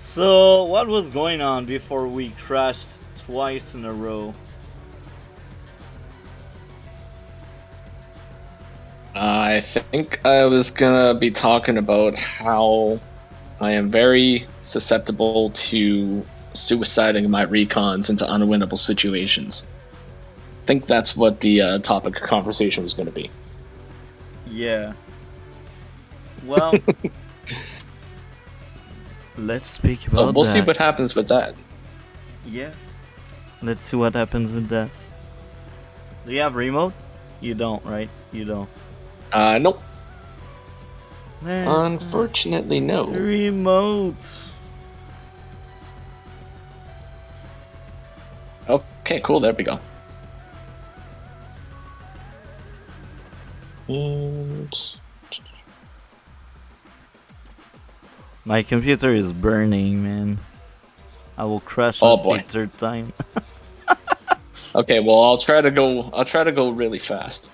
So, what was going on before we crashed twice in a row? I think I was gonna be talking about how I am very susceptible to suiciding my recons into unwinnable situations. I think that's what the topic of conversation was going to be. Yeah. Well, let's speak So about we'll see that. what happens with that. Yeah. Let's see what happens with that. Do you have remote? You don't, right? You don't. Nope. Let's Unfortunately, no. remote. Okay, cool. There we go. And My computer is burning, man. I will crash Oh, it boy. a third time. okay, well, I'll try to go really fast,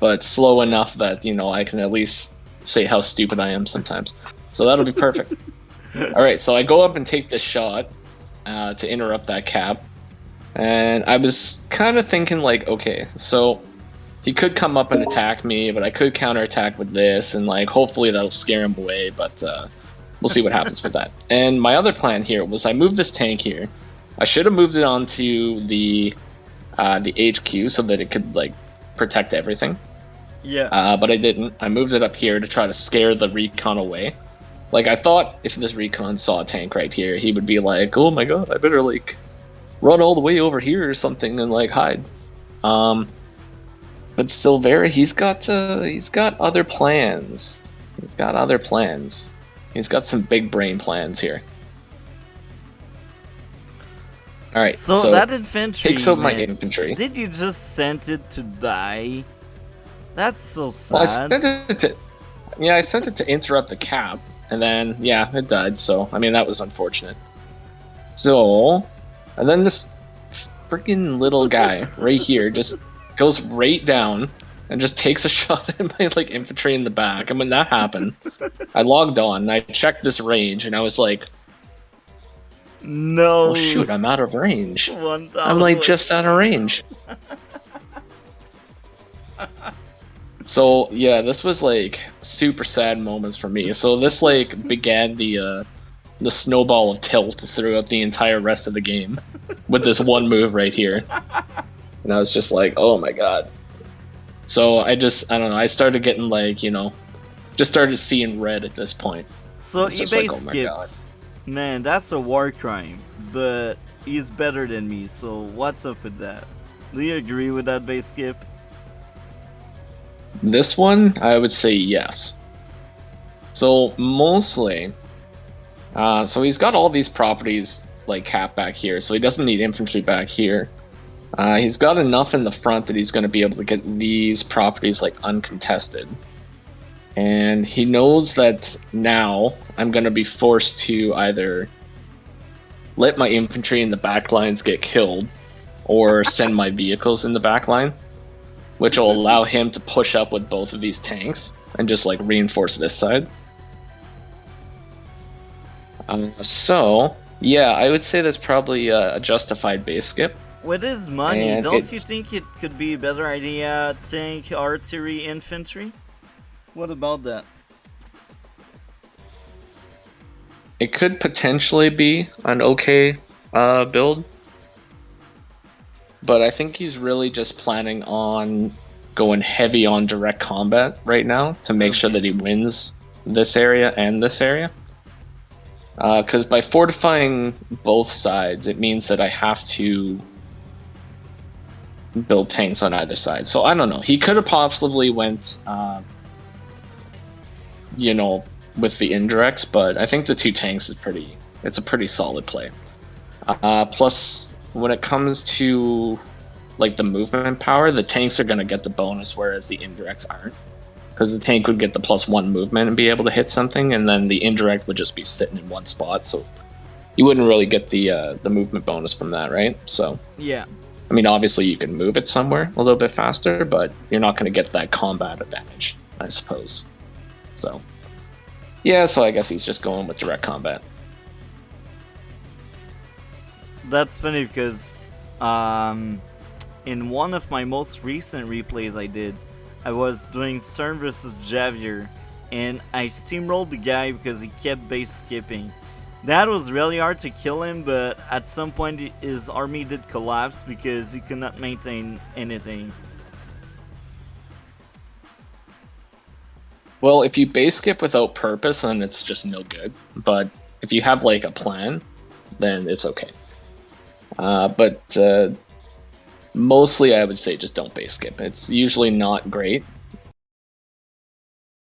but slow enough that I can at least say how stupid I am sometimes. So that'll be perfect. All right, so I go up and take this shot to interrupt that cap, and I was kind of thinking like, okay, so he could come up and attack me, but I could counterattack with this, and like hopefully that'll scare him away. But we'll see what happens with that. And my other plan here was I moved this tank here. I should have moved it onto the HQ so that it could like protect everything. Yeah. But I didn't. I moved it up here to try to scare the recon away. Like I thought if this recon saw a tank right here, he would be like, "Oh my god, I better like run all the way over here or something and like hide." But Silvera, he's got other plans. He's got other plans. He's got some big brain plans here. All right, So that infantry takes out my man, infantry. Did you just send it to die? That's so Well, sad. I sent it to interrupt the cap, and then yeah, it died. So I mean that was unfortunate. So, and then this freaking little guy right here just goes right down and just takes a shot at my like infantry in the back. And when that happened, I logged on and I checked this range, and I was like, No. "Oh shoot, I'm out of range. One I'm like just out of range." So yeah, this was like super sad moments for me. So this like began the snowball of tilt throughout the entire rest of the game with this one move right here. And I was just like, oh my god. So I don't know, I started getting like, just started seeing red at this point. So It's just eBay like, oh my skipped. god. Man, that's a war crime. But he's better than me, so what's up with that? Do you agree with that base skip? This one, I would say yes. So mostly, so he's got all these properties like cap back here, so he doesn't need infantry back here. He's got enough in the front that he's going to be able to get these properties like uncontested. And he knows that now I'm going to be forced to either let my infantry in the back lines get killed or send my vehicles in the back line, which will allow him to push up with both of these tanks and just like reinforce this side. So yeah, I would say that's probably a justified base skip. With his money, And don't you think it could be a better idea tank, artillery, infantry? What about that? It could potentially be an okay build, but I think he's really just planning on going heavy on direct combat right now to make sure that he wins this area and this area. Because by fortifying both sides, it means that I have to build tanks on either side. So I don't know. He could have possibly went, with the indirects, but I think the two tanks it's a pretty solid play. Plus, when it comes to like the movement power, the tanks are going to get the bonus, whereas the indirects aren't. Because the tank would get the +1 movement and be able to hit something, and then the indirect would just be sitting in one spot, so you wouldn't really get the movement bonus from that, right? So Yeah. I mean, obviously you can move it somewhere a little bit faster, but you're not going to get that combat advantage, I suppose. So yeah, so I guess he's just going with direct combat. That's funny because in one of my most recent replays I did, I was doing Stern versus Javier, and I steamrolled the guy because he kept base skipping. That was really hard to kill him, but at some point his army did collapse because he could not maintain anything. Well, if you base skip without purpose, then it's just no good. But if you have like a plan, then it's okay. But mostly I would say just don't base skip. It's usually not great,